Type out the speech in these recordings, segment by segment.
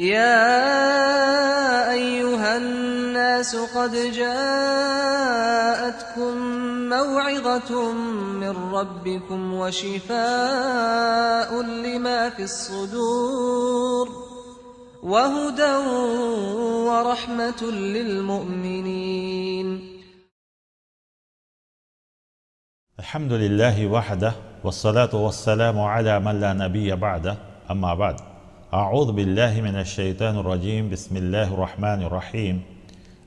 يا أيها الناس قد جاءتكم موعظة من ربكم وشفاء لما في الصدور وهدى ورحمة للمؤمنين. الحمد لله وحده والصلاة والسلام على من لا نبي بعده أما بعد أعوذ بالله من الشيطان الرجيم بسم الله الرحمن الرحيم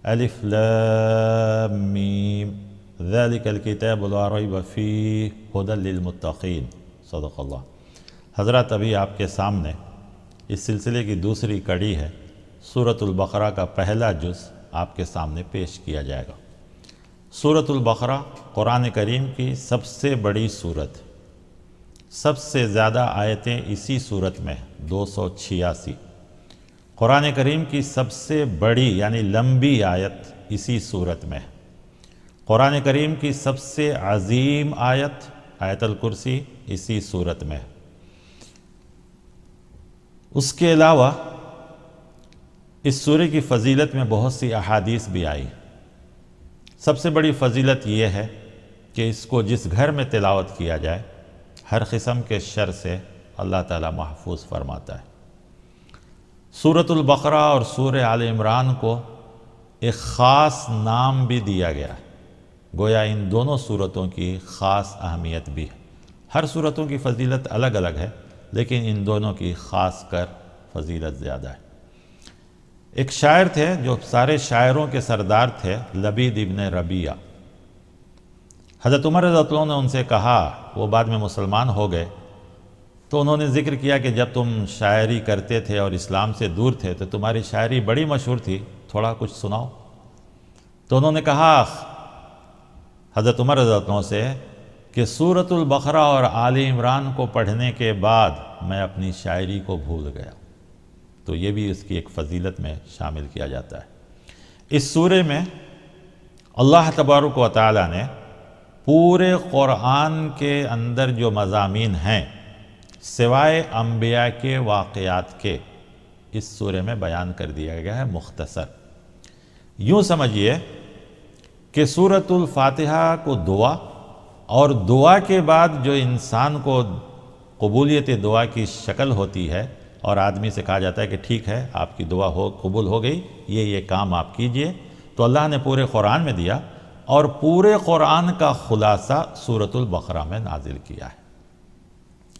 ألف لام ميم ذلك الكتاب لا ريب فيه هدى للمتقين صدق اللہ. حضرات ابھی آپ کے سامنے اس سلسلے کی دوسری کڑی ہے. سورۃ البقرہ کا پہلا جز آپ کے سامنے پیش کیا جائے گا. سورۃ البقرہ قرآن کریم کی سب سے بڑی صورت، سب سے زیادہ آیتیں اسی صورت میں 286. قرآن کریم کی سب سے بڑی یعنی لمبی آیت اسی صورت میں. قرآن کریم کی سب سے عظیم آیت آیت الکرسی اسی صورت میں. اس کے علاوہ اس سورہ کی فضیلت میں بہت سی احادیث بھی آئی. سب سے بڑی فضیلت یہ ہے کہ اس کو جس گھر میں تلاوت کیا جائے ہر قسم کے شر سے اللہ تعالیٰ محفوظ فرماتا ہے. سورۃ البقرہ اور سورہ آل عمران کو ایک خاص نام بھی دیا گیا ہے، گویا ان دونوں سورتوں کی خاص اہمیت بھی ہے. ہر سورتوں کی فضیلت الگ الگ ہے لیکن ان دونوں کی خاص کر فضیلت زیادہ ہے. ایک شاعر تھے جو سارے شاعروں کے سردار تھے، لبید ابن ربیہ. حضرت عمر رضی اللہ عنہ نے ان سے کہا، وہ بعد میں مسلمان ہو گئے، تو انہوں نے ذکر کیا کہ جب تم شاعری کرتے تھے اور اسلام سے دور تھے تو تمہاری شاعری بڑی مشہور تھی، تھوڑا کچھ سناؤ. تو انہوں نے کہا حضرت عمر رضی اللہ عنہ سے کہ سورۃ البقرہ اور آل عمران کو پڑھنے کے بعد میں اپنی شاعری کو بھول گیا. تو یہ بھی اس کی ایک فضیلت میں شامل کیا جاتا ہے. اس سورے میں اللہ تبارک و تعالیٰ نے پورے قرآن کے اندر جو مضامین ہیں سوائے انبیاء کے واقعات کے اس سورے میں بیان کر دیا گیا ہے مختصر. یوں سمجھیے کہ سورۃ الفاتحہ کو دعا اور دعا کے بعد جو انسان کو قبولیت دعا کی شکل ہوتی ہے اور آدمی سے کہا جاتا ہے کہ ٹھیک ہے آپ کی دعا قبول ہو گئی، یہ کام آپ کیجئے، تو اللہ نے پورے قرآن میں دیا اور پورے قرآن کا خلاصہ سورۃ البقرہ میں نازل کیا ہے.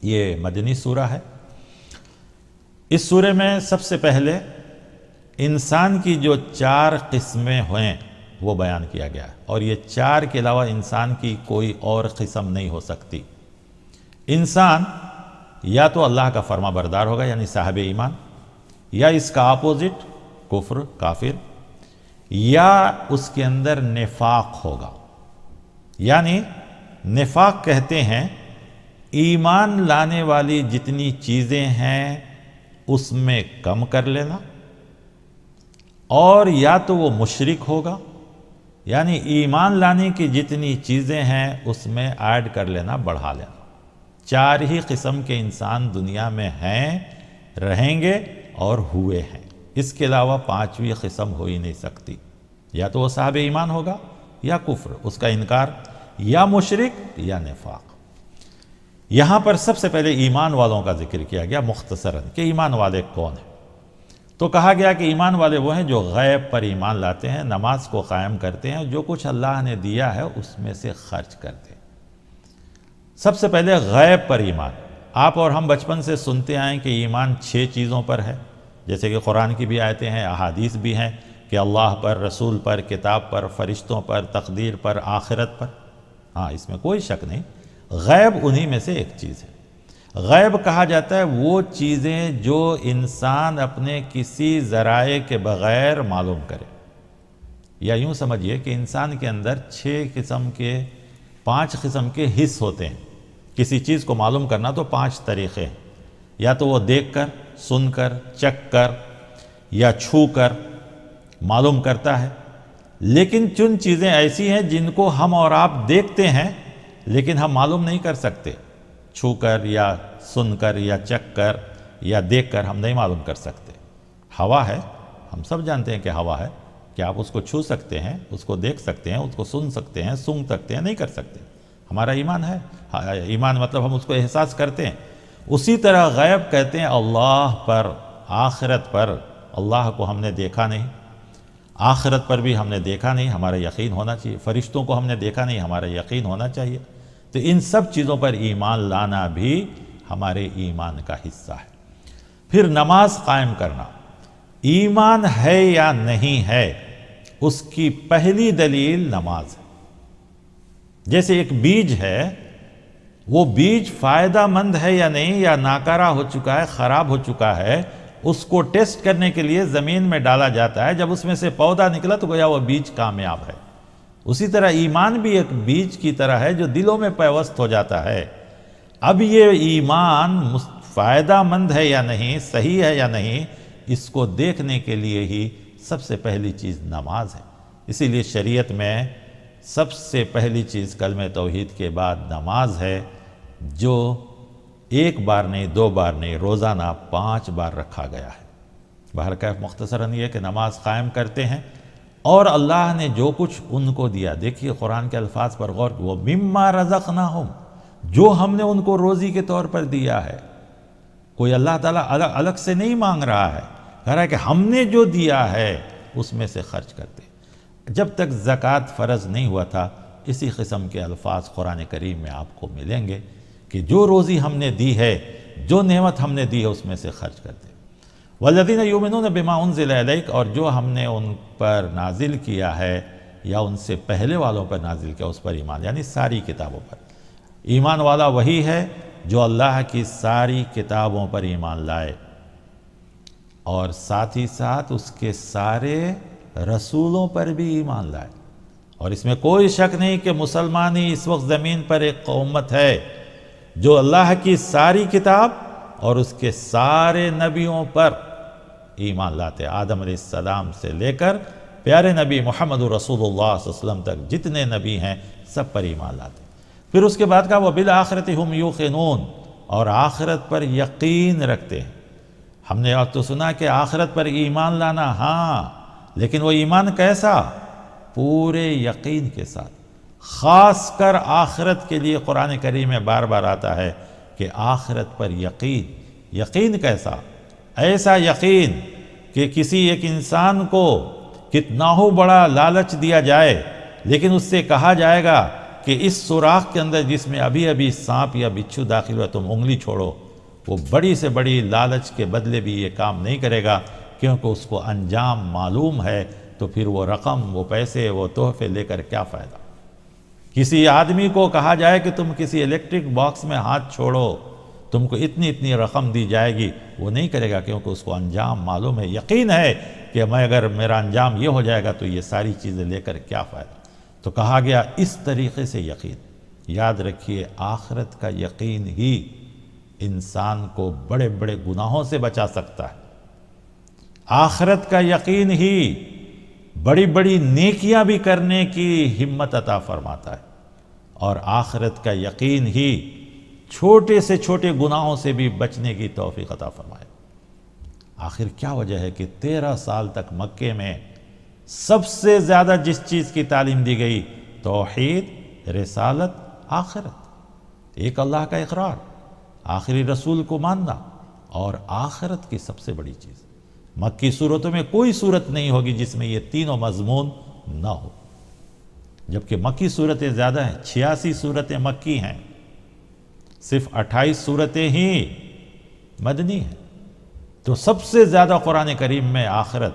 یہ مدنی سورہ ہے. اس سورے میں سب سے پہلے انسان کی جو 4 قسمیں ہوئیں وہ بیان کیا گیا ہے، اور یہ 4 کے علاوہ انسان کی کوئی اور قسم نہیں ہو سکتی. انسان یا تو اللہ کا فرما بردار ہوگا یعنی صاحب ایمان، یا اس کا اپوزٹ کفر کافر، یا اس کے اندر نفاق ہوگا. یعنی نفاق کہتے ہیں ایمان لانے والی جتنی چیزیں ہیں اس میں کم کر لینا، اور یا تو وہ مشرک ہوگا یعنی ایمان لانے کی جتنی چیزیں ہیں اس میں ایڈ کر لینا، بڑھا لینا. 4 ہی قسم کے انسان دنیا میں ہیں، رہیں گے اور ہوئے ہیں. اس کے علاوہ 5ویں قسم ہو ہی نہیں سکتی. یا تو وہ صاحب ایمان ہوگا یا کفر اس کا انکار، یا مشرک یا نفاق. یہاں پر سب سے پہلے ایمان والوں کا ذکر کیا گیا مختصراً کہ ایمان والے کون ہیں. تو کہا گیا کہ ایمان والے وہ ہیں جو غیب پر ایمان لاتے ہیں، نماز کو قائم کرتے ہیں، جو کچھ اللہ نے دیا ہے اس میں سے خرچ کرتے ہیں. سب سے پہلے غیب پر ایمان. آپ اور ہم بچپن سے سنتے آئیں کہ ایمان 6 چیزوں پر ہے، جیسے کہ قرآن کی بھی آیتیں ہیں، احادیث بھی ہیں کہ اللہ پر، رسول پر، کتاب پر، فرشتوں پر، تقدیر پر، آخرت پر. ہاں اس میں کوئی شک نہیں، غیب انہی میں سے ایک چیز ہے. غیب کہا جاتا ہے وہ چیزیں جو انسان اپنے کسی ذرائع کے بغیر معلوم کرے. یا یوں سمجھیے کہ انسان کے اندر 5 قسم کے حس ہوتے ہیں. کسی چیز کو معلوم کرنا تو 5 طریقے ہیں. یا تو وہ دیکھ کر، سن کر، چکھ کر یا چھو کر معلوم کرتا ہے. لیکن چند چیزیں ایسی ہیں جن کو ہم اور آپ دیکھتے ہیں لیکن ہم معلوم نہیں کر سکتے. چھو کر یا سن کر یا چکھ کر یا دیکھ کر ہم نہیں معلوم کر سکتے. ہوا ہے، ہم سب جانتے ہیں کہ ہوا ہے، کہ آپ اس کو چھو سکتے ہیں، اس کو دیکھ سکتے ہیں، اس کو سن سکتے ہیں، سونگھ سکتے ہیں، نہیں کر سکتے۔ ہمارا ایمان ہے، ایمان مطلب ہم اس کو احساس کرتے ہیں۔ اسی طرح غیب کہتے ہیں اللہ پر، آخرت پر۔ اللہ کو ہم نے دیکھا نہیں، آخرت پر بھی ہم نے دیکھا نہیں، ہمارا یقین ہونا چاہیے۔ فرشتوں کو ہم نے دیکھا نہیں، ہمارا یقین ہونا چاہیے۔ تو ان سب چیزوں پر ایمان لانا بھی ہمارے ایمان کا حصہ ہے۔ پھر نماز قائم کرنا، ایمان ہے یا نہیں ہے، اس کی پہلی دلیل نماز ہے۔ جیسے ایک بیج ہے، وہ بیج فائدہ مند ہے یا نہیں، یا ناکارہ ہو چکا ہے، خراب ہو چکا ہے، اس کو ٹیسٹ کرنے کے لیے زمین میں ڈالا جاتا ہے۔ جب اس میں سے پودا نکلا تو گویا وہ بیج کامیاب ہے۔ اسی طرح ایمان بھی ایک بیج کی طرح ہے جو دلوں میں پیوست ہو جاتا ہے۔ اب یہ ایمان فائدہ مند ہے یا نہیں، صحیح ہے یا نہیں، اس کو دیکھنے کے لیے ہی سب سے پہلی چیز نماز ہے۔ اسی لیے شریعت میں سب سے پہلی چیز کلمہ توحید کے بعد نماز ہے، جو ایک بار نہیں، دو بار نہیں، روزانہ 5 بار رکھا گیا ہے۔ بہرکیف مختصراً یہ کہ نماز قائم کرتے ہیں، اور اللہ نے جو کچھ ان کو دیا، دیکھیے قرآن کے الفاظ پر غور، وہ مما رزقناہم، جو ہم نے ان کو روزی کے طور پر دیا ہے۔ کوئی اللہ تعالیٰ الگ سے نہیں مانگ رہا ہے، کہہ رہا ہے کہ ہم نے جو دیا ہے اس میں سے خرچ کرتے۔ جب تک زکوٰۃ فرض نہیں ہوا تھا، اسی قسم کے الفاظ قرآن کریم میں آپ کو ملیں گے کہ جو روزی ہم نے دی ہے، جو نعمت ہم نے دی ہے، اس میں سے خرچ کرتے۔ والذین یؤمنون بما انزل الیک، اور جو ہم نے ان پر نازل کیا ہے یا ان سے پہلے والوں پر نازل کیا، اس پر ایمان، یعنی ساری کتابوں پر۔ ایمان والا وہی ہے جو اللہ کی ساری کتابوں پر ایمان لائے، اور ساتھ ہی ساتھ اس کے سارے رسولوں پر بھی ایمان لائے۔ اور اس میں کوئی شک نہیں کہ مسلمان ہی اس وقت زمین پر ایک امت ہے جو اللہ کی ساری کتاب اور اس کے سارے نبیوں پر ایمان لاتے۔ آدم علیہ السلام سے لے کر پیارے نبی محمد رسول اللہ صلی اللہ علیہ وسلم تک جتنے نبی ہیں سب پر ایمان لاتے۔ پھر اس کے بعد کہا وَبِالْآخِرَةِ هُمْ يُوقِنُونَ، اور آخرت پر یقین رکھتے ہیں۔ ہم نے تو سنا کہ آخرت پر ایمان لانا، ہاں، لیکن وہ ایمان کیسا؟ پورے یقین کے ساتھ۔ خاص کر آخرت کے لیے قرآن کریم میں بار بار آتا ہے کہ آخرت پر یقین۔ یقین کیسا؟ ایسا یقین کہ کسی ایک انسان کو کتنا ہو بڑا لالچ دیا جائے، لیکن اس سے کہا جائے گا کہ اس سوراخ کے اندر جس میں ابھی ابھی سانپ یا بچھو داخل ہوا، تم انگلی چھوڑو، وہ بڑی سے بڑی لالچ کے بدلے بھی یہ کام نہیں کرے گا، کیونکہ اس کو انجام معلوم ہے۔ تو پھر وہ رقم، وہ پیسے، وہ تحفے لے کر کیا فائدہ؟ کسی آدمی کو کہا جائے کہ تم کسی الیکٹرک باکس میں ہاتھ چھوڑو، تم کو اتنی رقم دی جائے گی، وہ نہیں کرے گا، کیونکہ اس کو انجام معلوم ہے۔ یقین ہے کہ میں اگر میرا انجام یہ ہو جائے گا تو یہ ساری چیزیں لے کر کیا فائدہ؟ تو کہا گیا اس طریقے سے یقین۔ یاد رکھیے، آخرت کا یقین ہی انسان کو بڑے بڑے گناہوں سے بچا سکتا ہے۔ آخرت کا یقین ہی بڑی بڑی نیکیاں بھی کرنے کی ہمت عطا فرماتا ہے، اور آخرت کا یقین ہی چھوٹے سے چھوٹے گناہوں سے بھی بچنے کی توفیق عطا فرمائے۔ آخر کیا وجہ ہے کہ 13 سال تک مکے میں سب سے زیادہ جس چیز کی تعلیم دی گئی، توحید، رسالت، آخرت، ایک اللہ کا اقرار، آخری رسول کو ماننا، اور آخرت کی سب سے بڑی چیز۔ مکی صورتوں میں کوئی صورت نہیں ہوگی جس میں یہ تینوں مضمون نہ ہو، جبکہ مکی صورتیں زیادہ ہیں، 86 صورتیں مکی ہیں، صرف 28 صورتیں ہی مدنی ہیں۔ تو سب سے زیادہ قرآن کریم میں آخرت،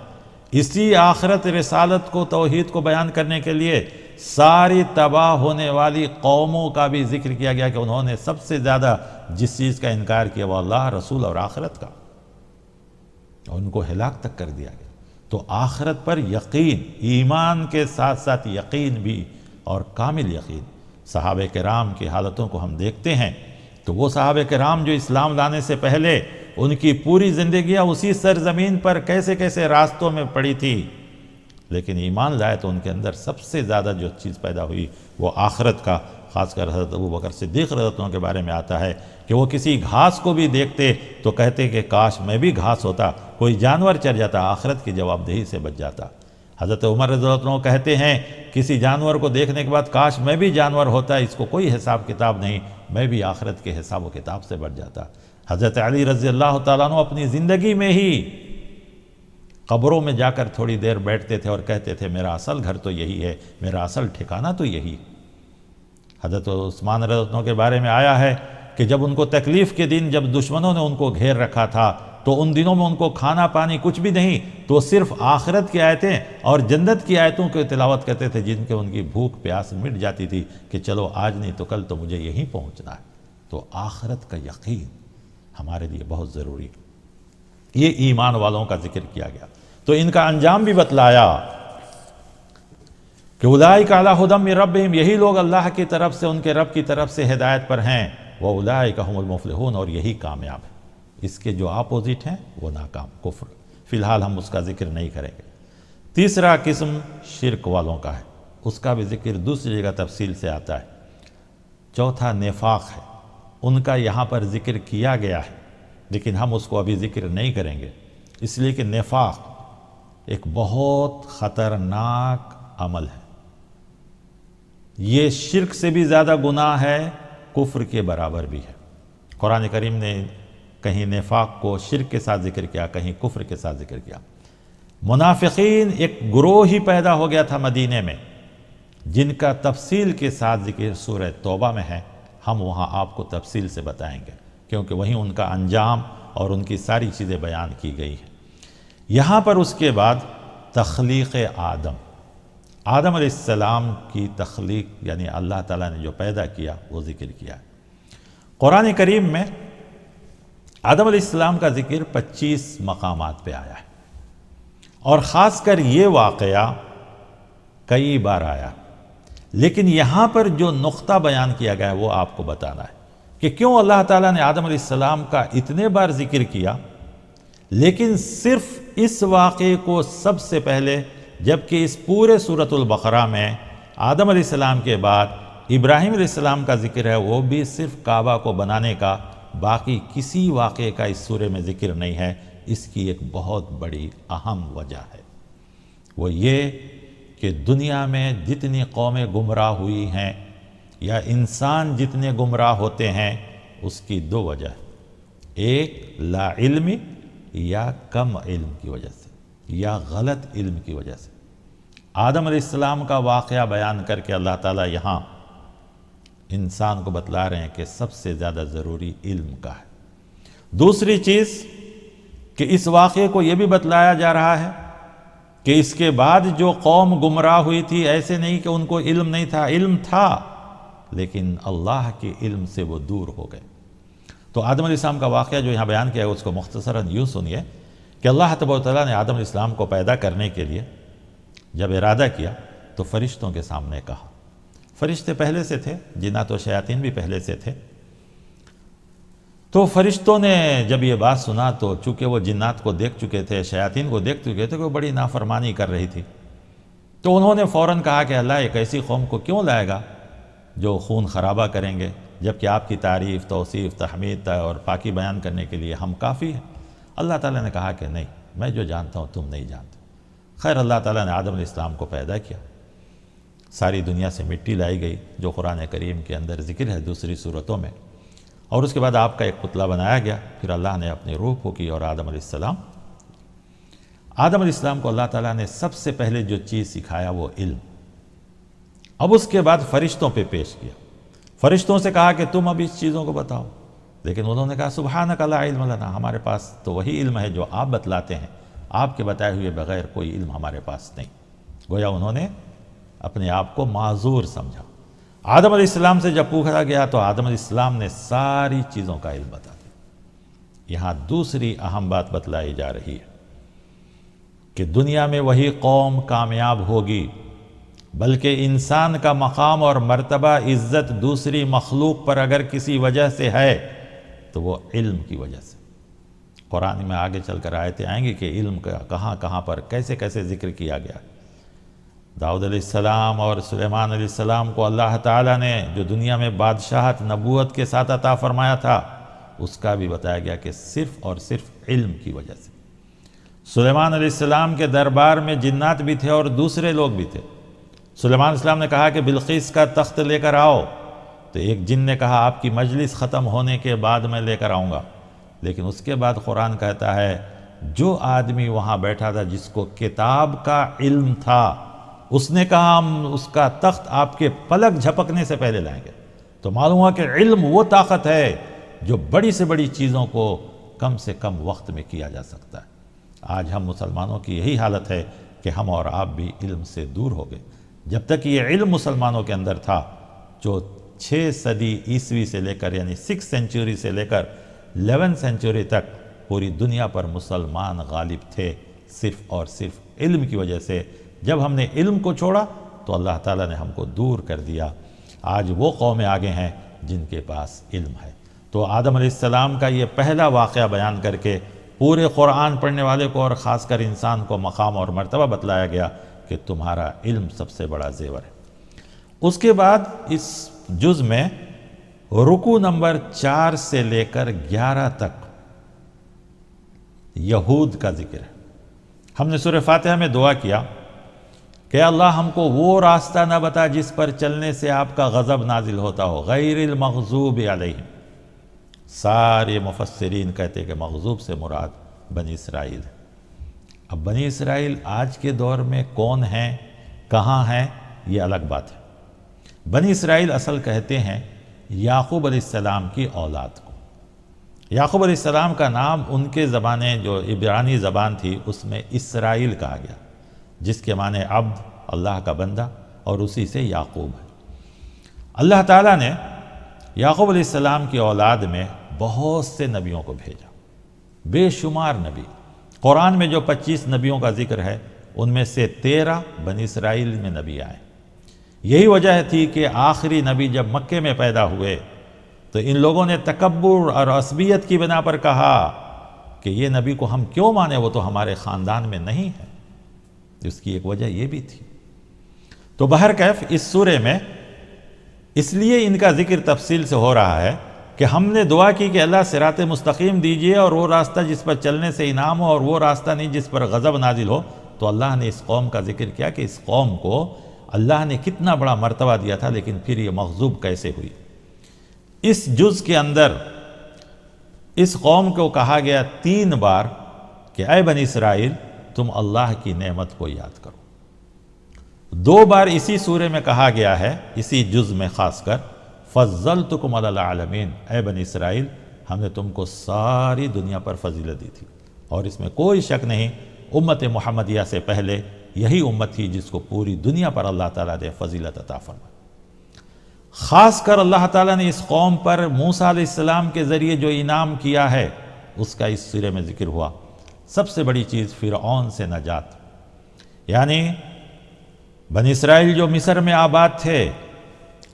اسی آخرت رسالت کو، توحید کو بیان کرنے کے لیے ساری تباہ ہونے والی قوموں کا بھی ذکر کیا گیا کہ انہوں نے سب سے زیادہ جس چیز کا انکار کیا وہ اللہ، رسول اور آخرت کا، ان کو ہلاک تک کر دیا گیا۔ تو آخرت پر یقین، ایمان کے ساتھ ساتھ یقین بھی، اور کامل یقین۔ صحابہ کرام کی حالتوں کو ہم دیکھتے ہیں تو وہ صحابہ کرام جو اسلام لانے سے پہلے ان کی پوری زندگیاں اسی سرزمین پر کیسے کیسے راستوں میں پڑی تھی، لیکن ایمان لائے تو ان کے اندر سب سے زیادہ جو چیز پیدا ہوئی وہ آخرت کا۔ خاص کر حضرت ابوبکر صدیق رضی اللہ عنہ کے بارے میں آتا ہے کہ وہ کسی گھاس کو بھی دیکھتے تو کہتے کہ کاش میں بھی گھاس ہوتا، کوئی جانور چر جاتا، آخرت کی جواب دہی سے بچ جاتا۔ حضرت عمر رضی اللہ عنہ کہتے ہیں کسی جانور کو دیکھنے کے بعد کاش میں بھی جانور ہوتا، اس کو کوئی حساب کتاب نہیں، میں بھی آخرت کے حساب و کتاب سے بچ جاتا۔ حضرت علی رضی اللہ تعالیٰ عنہ اپنی زندگی میں ہی قبروں میں جا کر تھوڑی دیر بیٹھتے تھے اور کہتے تھے میرا اصل گھر تو یہی ہے، میرا اصل ٹھکانہ تو یہی۔ حضرت عثمان رضی اللہ عنہ کے بارے میں آیا ہے کہ جب ان کو تکلیف کے دن، جب دشمنوں نے ان کو گھیر رکھا تھا، تو ان دنوں میں ان کو کھانا پانی کچھ بھی نہیں، تو صرف آخرت کی آیتیں اور جنت کی آیتوں کی تلاوت کرتے تھے، جن کے ان کی بھوک پیاس مٹ جاتی تھی کہ چلو آج نہیں تو کل تو مجھے یہیں پہنچنا ہے۔ تو آخرت کا یقین ہمارے لیے بہت ضروری ہے۔ یہ ایمان والوں کا ذکر کیا گیا، تو ان کا انجام بھی بتلایا کہ اولئک علی ھدی من ربہم، یہی لوگ اللہ کی طرف سے، ان کے رب کی طرف سے ہدایت پر ہیں، واولئک ھم المفلحون، اور یہی کامیاب ہیں۔ اس کے جو اپوزٹ ہیں وہ ناکام، کفر۔ فی الحال ہم اس کا ذکر نہیں کریں گے۔ تیسرا قسم شرک والوں کا ہے، اس کا بھی ذکر دوسری جگہ تفصیل سے آتا ہے۔ چوتھا نفاق ہے، ان کا یہاں پر ذکر کیا گیا ہے، لیکن ہم اس کو ابھی ذکر نہیں کریں گے، اس لیے کہ نفاق ایک بہت خطرناک عمل ہے۔ یہ شرک سے بھی زیادہ گناہ ہے، کفر کے برابر بھی ہے۔ قرآن کریم نے کہیں نفاق کو شرک کے ساتھ ذکر کیا، کہیں کفر کے ساتھ ذکر کیا۔ منافقین ایک گروہ ہی پیدا ہو گیا تھا مدینے میں، جن کا تفصیل کے ساتھ ذکر سورہ توبہ میں ہے، ہم وہاں آپ کو تفصیل سے بتائیں گے، کیونکہ وہیں ان کا انجام اور ان کی ساری چیزیں بیان کی گئی ہیں۔ یہاں پر اس کے بعد تخلیق آدم علیہ السلام کی تخلیق، یعنی اللہ تعالیٰ نے جو پیدا کیا وہ ذکر کیا ہے۔ قرآن کریم میں آدم علیہ السلام کا ذکر 25 مقامات پہ آیا ہے، اور خاص کر یہ واقعہ کئی بار آیا، لیکن یہاں پر جو نقطہ بیان کیا گیا ہے وہ آپ کو بتانا ہے کہ کیوں اللہ تعالیٰ نے آدم علیہ السلام کا اتنے بار ذکر کیا، لیکن صرف اس واقعے کو سب سے پہلے، جبکہ اس پورے سورۃ البقرہ میں آدم علیہ السلام کے بعد ابراہیم علیہ السلام کا ذکر ہے، وہ بھی صرف کعبہ کو بنانے کا، باقی کسی واقعے کا اس سورے میں ذکر نہیں ہے۔ اس کی ایک بہت بڑی اہم وجہ ہے، وہ یہ کہ دنیا میں جتنی قومیں گمراہ ہوئی ہیں یا انسان جتنے گمراہ ہوتے ہیں، اس کی دو وجہ ہے، ایک لا علمی یا کم علم کی وجہ سے، یا غلط علم کی وجہ سے۔ آدم علیہ السلام کا واقعہ بیان کر کے اللہ تعالیٰ یہاں انسان کو بتلا رہے ہیں کہ سب سے زیادہ ضروری علم کا ہے۔ دوسری چیز کہ اس واقعے کو یہ بھی بتلایا جا رہا ہے کہ اس کے بعد جو قوم گمراہ ہوئی تھی، ایسے نہیں کہ ان کو علم نہیں تھا، علم تھا، لیکن اللہ کے علم سے وہ دور ہو گئے۔ تو آدم علیہ السلام کا واقعہ جو یہاں بیان کیا ہے اس کو مختصراً یوں سنیے کہ اللہ تبارک و تعالیٰ نے آدم علیہ السلام کو پیدا کرنے کے لیے جب ارادہ کیا تو فرشتوں کے سامنے کہا۔ فرشتے پہلے سے تھے، جنات و شیاطین بھی پہلے سے تھے، تو فرشتوں نے جب یہ بات سنا تو چونکہ وہ جنات کو دیکھ چکے تھے، شیاطین کو دیکھ چکے تھے کہ وہ بڑی نافرمانی کر رہی تھی، تو انہوں نے فوراً کہا کہ اللہ ایک ایسی قوم کو کیوں لائے گا جو خون خرابہ کریں گے، جبکہ آپ کی تعریف، توصیف، تحمید اور پاکی بیان کرنے کے لیے ہم کافی ہیں۔ اللہ تعالیٰ نے کہا کہ نہیں، میں جو جانتا ہوں تم نہیں جانتے۔ خیر، اللہ تعالیٰ نے آدم علیہ السلام کو پیدا کیا، ساری دنیا سے مٹی لائی گئی جو قرآن کریم کے اندر ذکر ہے دوسری صورتوں میں، اور اس کے بعد آپ کا ایک پتلا بنایا گیا، پھر اللہ نے اپنی روح پھونکی اور آدم علیہ السلام کو اللہ تعالیٰ نے سب سے پہلے جو چیز سکھایا وہ علم۔ اب اس کے بعد فرشتوں پہ پیش کیا، فرشتوں سے کہا کہ تم اب اس چیزوں کو بتاؤ، لیکن انہوں نے کہا سبحانک لا علم لنا، ہمارے پاس تو وہی علم ہے جو آپ بتلاتے ہیں، آپ کے بتائے ہوئے بغیر کوئی علم ہمارے پاس نہیں۔ گویا انہوں نے اپنے آپ کو معذور سمجھا۔ آدم علیہ السلام سے جب پوچھا گیا تو آدم علیہ السلام نے ساری چیزوں کا علم بتا دیا۔ یہاں دوسری اہم بات بتلائی جا رہی ہے کہ دنیا میں وہی قوم کامیاب ہوگی، بلکہ انسان کا مقام اور مرتبہ، عزت دوسری مخلوق پر اگر کسی وجہ سے ہے تو وہ علم کی وجہ سے۔ قرآن میں آگے چل کر آیتیں آئیں گی کہ علم کا کہاں کہاں پر کیسے کیسے ذکر کیا گیا۔ داؤد علیہ السلام اور سلیمان علیہ السلام کو اللہ تعالیٰ نے جو دنیا میں بادشاہت نبوت کے ساتھ عطا فرمایا تھا، اس کا بھی بتایا گیا کہ صرف اور صرف علم کی وجہ سے۔ سلیمان علیہ السلام کے دربار میں جنات بھی تھے اور دوسرے لوگ بھی تھے۔ سلیمان علیہ السلام نے کہا کہ بلقیس کا تخت لے کر آؤ، تو ایک جن نے کہا آپ کی مجلس ختم ہونے کے بعد میں لے کر آؤں گا۔ لیکن اس کے بعد قرآن کہتا ہے جو آدمی وہاں بیٹھا تھا جس کو کتاب کا علم تھا، اس نے کہا ہم اس کا تخت آپ کے پلک جھپکنے سے پہلے لائیں گے۔ تو معلوم ہوا کہ علم وہ طاقت ہے جو بڑی سے بڑی چیزوں کو کم سے کم وقت میں کیا جا سکتا ہے۔ آج ہم مسلمانوں کی یہی حالت ہے کہ ہم اور آپ بھی علم سے دور ہو گئے۔ جب تک یہ علم مسلمانوں کے اندر تھا، جو 6 صدی عیسوی سے لے کر یعنی 6 سینچری سے لے کر 11 سینچری تک پوری دنیا پر مسلمان غالب تھے، صرف اور صرف علم کی وجہ سے۔ جب ہم نے علم کو چھوڑا تو اللہ تعالیٰ نے ہم کو دور کر دیا۔ آج وہ قومیں آگے ہیں جن کے پاس علم ہے۔ تو آدم علیہ السلام کا یہ پہلا واقعہ بیان کر کے پورے قرآن پڑھنے والے کو اور خاص کر انسان کو مقام اور مرتبہ بتلایا گیا کہ تمہارا علم سب سے بڑا زیور ہے۔ اس کے بعد اس جز میں رکوع نمبر 4 سے لے کر 11 تک یہود کا ذکر ہے۔ ہم نے سورہ فاتحہ میں دعا کیا کہ اللہ ہم کو وہ راستہ نہ بتا جس پر چلنے سے آپ کا غضب نازل ہوتا ہو، غیر المغضوب علیہم۔ سارے مفسرین کہتے کہ مغضوب سے مراد بنی اسرائیل ہے۔ اب بنی اسرائیل آج کے دور میں کون ہیں، کہاں ہیں، یہ الگ بات ہے۔ بنی اسرائیل اصل کہتے ہیں یعقوب علیہ السلام کی اولاد کو۔ یعقوب علیہ السلام کا نام ان کے زبانیں جو عبرانی زبان تھی اس میں اسرائیل کہا گیا، جس کے معنی عبد، اللہ کا بندہ، اور اسی سے یعقوب ہے۔ اللہ تعالیٰ نے یعقوب علیہ السلام کی اولاد میں بہت سے نبیوں کو بھیجا، بے شمار نبی۔ قرآن میں جو 25 نبیوں کا ذکر ہے ان میں سے 13 بنی اسرائیل میں نبی آئے۔ یہی وجہ تھی کہ آخری نبی جب مکے میں پیدا ہوئے تو ان لوگوں نے تکبر اور عصبیت کی بنا پر کہا کہ یہ نبی کو ہم کیوں مانیں، وہ تو ہمارے خاندان میں نہیں ہے۔ اس کی ایک وجہ یہ بھی تھی۔ تو بہرکیف اس سورے میں اس لیے ان کا ذکر تفصیل سے ہو رہا ہے کہ ہم نے دعا کی کہ اللہ صراط مستقیم دیجئے اور وہ راستہ جس پر چلنے سے انعام ہو اور وہ راستہ نہیں جس پر غضب نازل ہو۔ تو اللہ نے اس قوم کا ذکر کیا کہ اس قوم کو اللہ نے کتنا بڑا مرتبہ دیا تھا لیکن پھر یہ مغضوب کیسے ہوئی۔ اس جز کے اندر اس قوم کو کہا گیا 3 بار کہ اے بنی اسرائیل تم اللہ کی نعمت کو یاد کرو۔ 2 بار اسی سورے میں کہا گیا ہے، اسی جز میں خاص کر فضلتکم علی العالمین، اے بنی اسرائیل ہم نے تم کو ساری دنیا پر فضیلت دی تھی۔ اور اس میں کوئی شک نہیں امت محمدیہ سے پہلے یہی امت تھی جس کو پوری دنیا پر اللہ تعالیٰ نے فضیلت عطا فرمائی۔ خاص کر اللہ تعالیٰ نے اس قوم پر موسیٰ علیہ السلام کے ذریعے جو انعام کیا ہے اس کا اس سورے میں ذکر ہوا۔ سب سے بڑی چیز فرعون سے نجات، یعنی بنی اسرائیل جو مصر میں آباد تھے،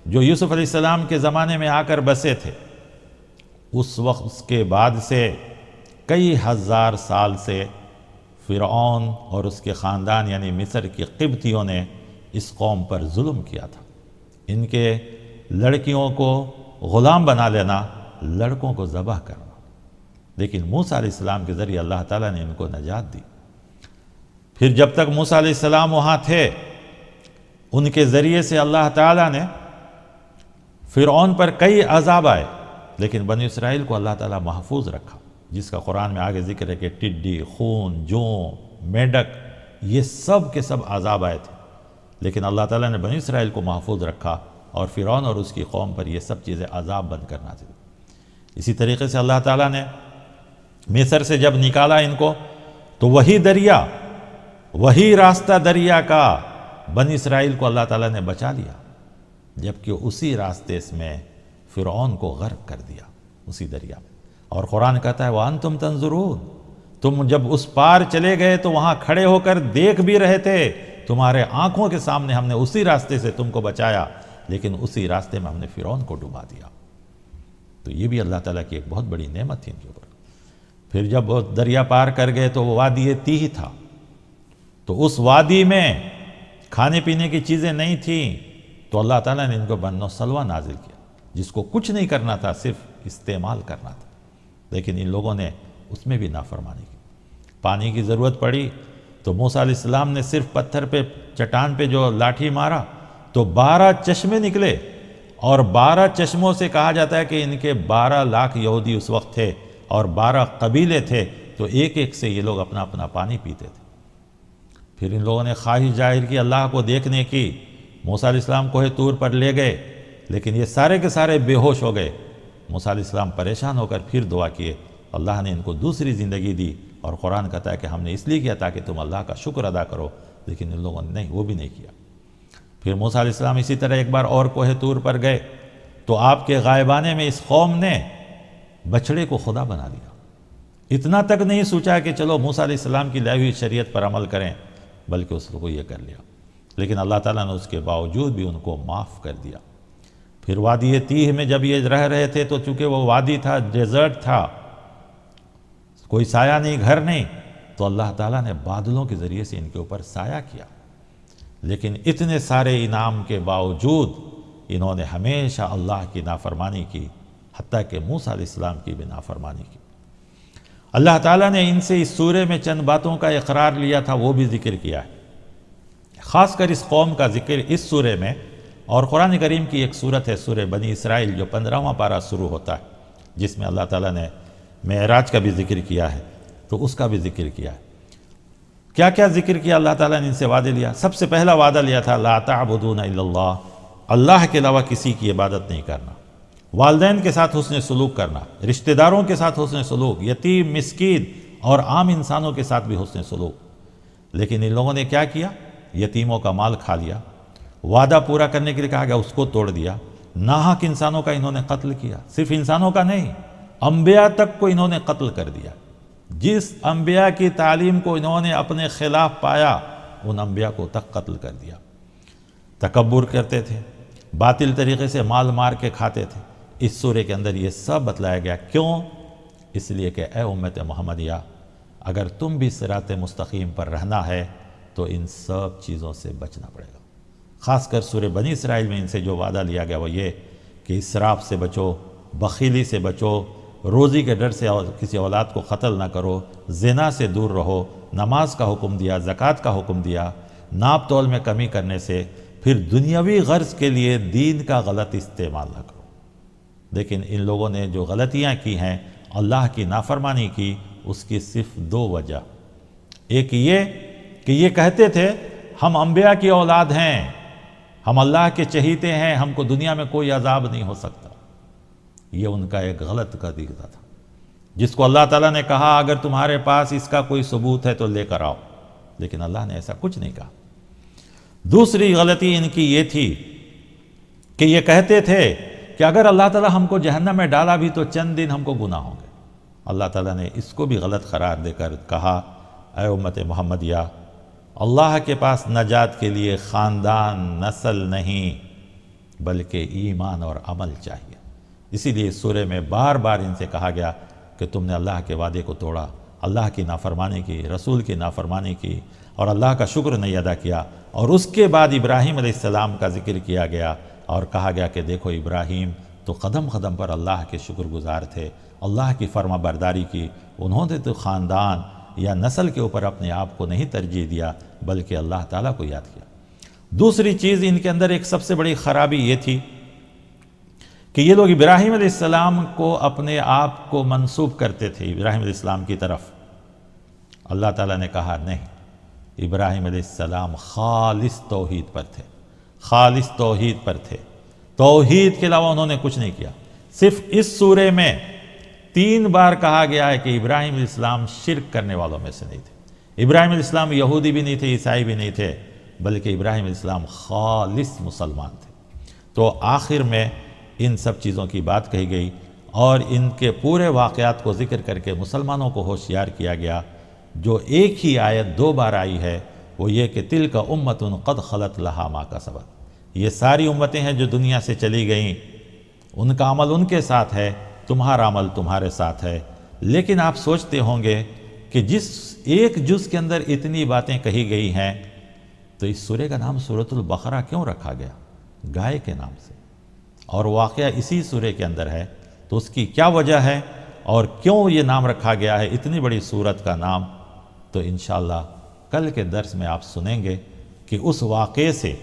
جو یوسف علیہ السلام کے زمانے میں آ کر بسے تھے، اس وقت اس کے بعد سے کئی ہزار سال سے فرعون اور اس کے خاندان یعنی مصر کی قبطیوں نے اس قوم پر ظلم کیا تھا۔ ان کے لڑکیوں کو غلام بنا لینا، لڑکوں کو ذبح کرنا۔ لیکن موسیٰ علیہ السلام کے ذریعے اللہ تعالیٰ نے ان کو نجات دی۔ پھر جب تک موسیٰ علیہ السلام وہاں تھے ان کے ذریعے سے اللہ تعالیٰ نے فرعون پر کئی عذاب آئے، لیکن بنی اسرائیل کو اللہ تعالیٰ محفوظ رکھا، جس کا قرآن میں آگے ذکر ہے کہ ٹڈی، خون، جوں، میڈک، یہ سب کے سب عذاب آئے تھے، لیکن اللہ تعالیٰ نے بنی اسرائیل کو محفوظ رکھا اور فرعون اور اس کی قوم پر یہ سب چیزیں عذاب بن کر نازل۔ اسی طریقے سے اللہ تعالیٰ نے مصر سے جب نکالا ان کو تو وہی دریا، وہی راستہ دریا کا بنی اسرائیل کو اللہ تعالیٰ نے بچا لیا، جبکہ اسی راستے میں فرعون کو غرق کر دیا اسی دریا میں۔ اور قرآن کہتا ہے وَأَنْتُمْ تَنْظُرُونَ، تم جب اس پار چلے گئے تو وہاں کھڑے ہو کر دیکھ بھی رہے تھے، تمہارے آنکھوں کے سامنے ہم نے اسی راستے سے تم کو بچایا، لیکن اسی راستے میں ہم نے فرعون کو ڈبا دیا۔ تو یہ بھی اللہ تعالیٰ کی ایک بہت بڑی نعمت تھی ان کے اوپر۔ پھر جب وہ دریا پار کر گئے تو وہ وادی تیہ تھا، تو اس وادی میں کھانے پینے کی چیزیں نہیں تھیں، تو اللہ تعالیٰ نے ان کو بن و سلوہ نازل کیا، جس کو کچھ نہیں کرنا تھا، صرف استعمال کرنا تھا، لیکن ان لوگوں نے اس میں بھی نافرمانی کی۔ پانی کی ضرورت پڑی تو موسیٰ علیہ السلام نے صرف پتھر پہ چٹان پہ جو لاٹھی مارا تو 12 چشمے نکلے، اور 12 چشموں سے کہا جاتا ہے کہ ان کے 12 لاکھ یہودی اس وقت تھے اور 12 قبیلے تھے، تو ایک ایک سے یہ لوگ اپنا اپنا پانی پیتے تھے۔ پھر ان لوگوں نے خواہش ظاہر کی اللہ کو دیکھنے کی، موسیٰ علیہ السلام کوہ طور پر لے گئے، لیکن یہ سارے کے سارے بے ہوش ہو گئے۔ موسیٰ علیہ السلام پریشان ہو کر پھر دعا کیے، اللہ نے ان کو دوسری زندگی دی، اور قرآن کہتا ہے کہ ہم نے اس لیے کیا تاکہ تم اللہ کا شکر ادا کرو، لیکن ان لوگوں نے نہیں، وہ بھی نہیں کیا۔ پھر موسیٰ علیہ السلام اسی طرح ایک بار اور کوہ طور پر گئے تو آپ کے غائبانے میں اس قوم نے بچڑے کو خدا بنا دیا۔ اتنا تک نہیں سوچا کہ چلو موسیٰ علیہ السلام کی لائی ہوئی شریعت پر عمل کریں، بلکہ اس کو یہ کر لیا، لیکن اللہ تعالیٰ نے اس کے باوجود بھی ان کو معاف کر دیا۔ پھر وادی تیہ میں جب یہ رہ رہے تھے تو چونکہ وہ وادی تھا، ڈیزرٹ تھا، کوئی سایہ نہیں، گھر نہیں، تو اللہ تعالیٰ نے بادلوں کے ذریعے سے ان کے اوپر سایہ کیا، لیکن اتنے سارے انعام کے باوجود انہوں نے ہمیشہ اللہ کی نافرمانی کی، حتیٰ کہ موسیٰ علیہ السلام کی بھی نافرمانی کی۔ اللہ تعالیٰ نے ان سے اس سورے میں چند باتوں کا اقرار لیا تھا، وہ بھی ذکر کیا ہے، خاص کر اس قوم کا ذکر اس سورے میں، اور قرآن کریم کی ایک سورت ہے سورہ بنی اسرائیل جو 15واں پارہ شروع ہوتا ہے، جس میں اللہ تعالیٰ نے معراج کا بھی ذکر کیا ہے، تو اس کا بھی ذکر کیا ہے۔ کیا کیا ذکر کیا اللہ تعالیٰ نے ان سے وعدے لیا؟ سب سے پہلا وعدہ لیا تھا لا تعبدون الا اللہ، اللہ کے علاوہ کسی کی عبادت نہیں کرنا، والدین کے ساتھ حسن سلوک کرنا، رشتہ داروں کے ساتھ حسن سلوک، یتیم مسکین اور عام انسانوں کے ساتھ بھی حسن سلوک۔ لیکن ان لوگوں نے کیا کیا؟ یتیموں کا مال کھا لیا، وعدہ پورا کرنے کے لیے کہا گیا اس کو توڑ دیا، ناحق انسانوں کا انہوں نے قتل کیا، صرف انسانوں کا نہیں، انبیاء تک کو انہوں نے قتل کر دیا۔ جس انبیاء کی تعلیم کو انہوں نے اپنے خلاف پایا ان انبیاء کو تک قتل کر دیا۔ تکبر کرتے تھے، باطل طریقے سے مال مار کے کھاتے تھے۔ اس سورے کے اندر یہ سب بتلایا گیا، کیوں؟ اس لیے کہ اے امت محمدیہ، اگر تم بھی صراط مستقیم پر رہنا ہے تو ان سب چیزوں سے بچنا پڑے گا۔ خاص کر سورہ بنی اسرائیل میں ان سے جو وعدہ لیا گیا وہ یہ کہ اسراف سے بچو، بخیلی سے بچو، روزی کے ڈر سے کسی اولاد کو قتل نہ کرو، زنا سے دور رہو، نماز کا حکم دیا، زکوٰۃ کا حکم دیا، ناپ تول میں کمی کرنے سے، پھر دنیاوی غرض کے لیے دین کا غلط استعمال نہ کرو۔ لیکن ان لوگوں نے جو غلطیاں کی ہیں، اللہ کی نافرمانی کی، اس کی صرف 2 وجہ۔ ایک یہ کہ یہ کہتے تھے ہم انبیاء کی اولاد ہیں، ہم اللہ کے چہیتے ہیں، ہم کو دنیا میں کوئی عذاب نہیں ہو سکتا۔ یہ ان کا ایک غلط عقیدہ تھا، جس کو اللہ تعالیٰ نے کہا اگر تمہارے پاس اس کا کوئی ثبوت ہے تو لے کر آؤ، لیکن اللہ نے ایسا کچھ نہیں کہا۔ دوسری غلطی ان کی یہ تھی کہ یہ کہتے تھے کہ اگر اللہ تعالیٰ ہم کو جہنم میں ڈالا بھی تو چند دن ہم کو گناہ ہوں گے۔ اللہ تعالیٰ نے اس کو بھی غلط قرار دے کر کہا اے امت محمدیہ، اللہ کے پاس نجات کے لیے خاندان، نسل نہیں بلکہ ایمان اور عمل چاہیے۔ اسی لیے اس سورے میں بار بار ان سے کہا گیا کہ تم نے اللہ کے وعدے کو توڑا، اللہ کی نافرمانی کی، رسول کی نافرمانی کی، اور اللہ کا شکر نہیں ادا کیا۔ اور اس کے بعد ابراہیم علیہ السلام کا ذکر کیا گیا اور کہا گیا کہ دیکھو ابراہیم تو قدم قدم پر اللہ کے شکر گزار تھے، اللہ کی فرما برداری کی، انہوں نے تو خاندان یا نسل کے اوپر اپنے آپ کو نہیں ترجیح دیا بلکہ اللہ تعالیٰ کو یاد کیا۔ دوسری چیز ان کے اندر ایک سب سے بڑی خرابی یہ تھی کہ یہ لوگ ابراہیم علیہ السلام کو اپنے آپ کو منسوب کرتے تھے ابراہیم علیہ السلام کی طرف۔ اللہ تعالیٰ نے کہا نہیں، ابراہیم علیہ السلام خالص توحید پر تھے، خالص توحید پر تھے، توحید کے علاوہ انہوں نے کچھ نہیں کیا۔ صرف اس سورے میں 3 بار کہا گیا ہے کہ ابراہیم علیہ السلام شرک کرنے والوں میں سے نہیں تھے۔ ابراہیم علیہ السلام یہودی بھی نہیں تھے، عیسائی بھی نہیں تھے، بلکہ ابراہیم علیہ السلام خالص مسلمان تھے۔ تو آخر میں ان سب چیزوں کی بات کہی گئی اور ان کے پورے واقعات کو ذکر کر کے مسلمانوں کو ہوشیار کیا گیا۔ جو ایک ہی آیت 2 بار آئی ہے وہ یہ کہ تلک امۃ قد خلت لہا ما کسبت، یہ ساری امتیں ہیں جو دنیا سے چلی گئیں، ان کا عمل ان کے ساتھ ہے، تمہارا عمل تمہارے ساتھ ہے۔ لیکن آپ سوچتے ہوں گے کہ جس ایک جز کے اندر اتنی باتیں کہی گئی ہیں تو اس سورے کا نام سورۃ البقرہ کیوں رکھا گیا؟ گائے کے نام سے، اور واقعہ اسی سورے کے اندر ہے، تو اس کی کیا وجہ ہے اور کیوں یہ نام رکھا گیا ہے اتنی بڑی سورت کا نام؟ تو انشاءاللہ کل کے درس میں آپ سنیں گے کہ اس واقعے سے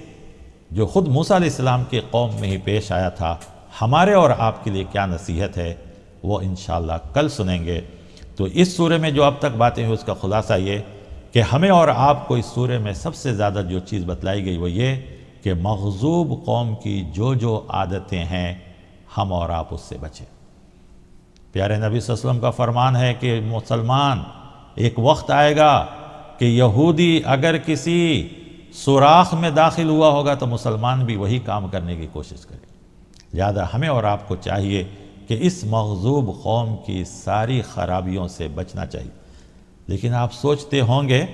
جو خود موسیٰ علیہ السلام کی قوم میں ہی پیش آیا تھا، ہمارے اور آپ کے لیے کیا نصیحت ہے، وہ انشاءاللہ کل سنیں گے۔ تو اس سورہ میں جو اب تک باتیں ہوئی اس کا خلاصہ یہ کہ ہمیں اور آپ کو اس سورہ میں سب سے زیادہ جو چیز بتلائی گئی وہ یہ کہ مغضوب قوم کی جو عادتیں ہیں ہم اور آپ اس سے بچیں۔ پیارے نبی صلی اللہ علیہ وسلم کا فرمان ہے کہ مسلمان ایک وقت آئے گا کہ یہودی اگر کسی سوراخ میں داخل ہوا ہوگا تو مسلمان بھی وہی کام کرنے کی کوشش کرے۔ لہذا ہمیں اور آپ کو چاہیے کہ اس مغضوب قوم کی ساری خرابیوں سے بچنا چاہیے۔ لیکن آپ سوچتے ہوں گے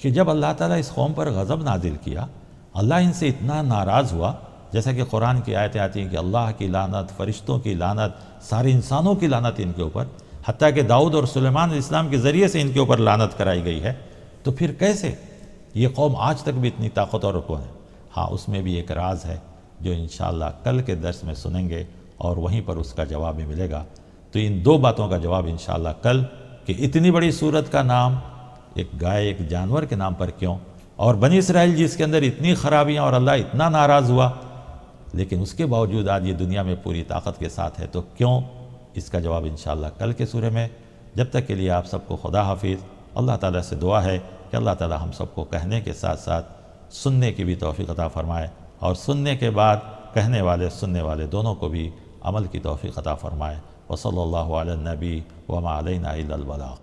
کہ جب اللہ تعالیٰ اس قوم پر غضب نازل کیا، اللہ ان سے اتنا ناراض ہوا، جیسا کہ قرآن کی آیتیں آتی ہیں کہ اللہ کی لعنت، فرشتوں کی لعنت، سارے انسانوں کی لعنت ان کے اوپر، حتیٰ کہ داؤد اور سلیمان علیہ السلام کے ذریعے سے ان کے اوپر لعنت کرائی گئی ہے، تو پھر کیسے یہ قوم آج تک بھی اتنی طاقتور کون ہے؟ ہاں، اس میں بھی ایک راز ہے جو انشاءاللہ کل کے درس میں سنیں گے اور وہیں پر اس کا جواب بھی ملے گا۔ تو ان دو باتوں کا جواب انشاءاللہ کل، کہ اتنی بڑی سورت کا نام ایک گائے، ایک جانور کے نام پر کیوں، اور بنی اسرائیل جس کے اندر اتنی خرابیاں اور اللہ اتنا ناراض ہوا، لیکن اس کے باوجود آج یہ دنیا میں پوری طاقت کے ساتھ ہے، تو کیوں؟ اس کا جواب انشاءاللہ کل کے سورے میں۔ جب تک کے لیے آپ سب کو خدا حافظ۔ اللہ تعالیٰ سے دعا ہے کہ اللہ تعالیٰ ہم سب کو کہنے کے ساتھ ساتھ سننے کی بھی توفیق عطا فرمائے، اور سننے کے بعد کہنے والے سننے والے دونوں کو بھی عمل کی توفیق عطا فرمائے۔ وصلی اللہ علی النبی وما علینا الا البلاغ۔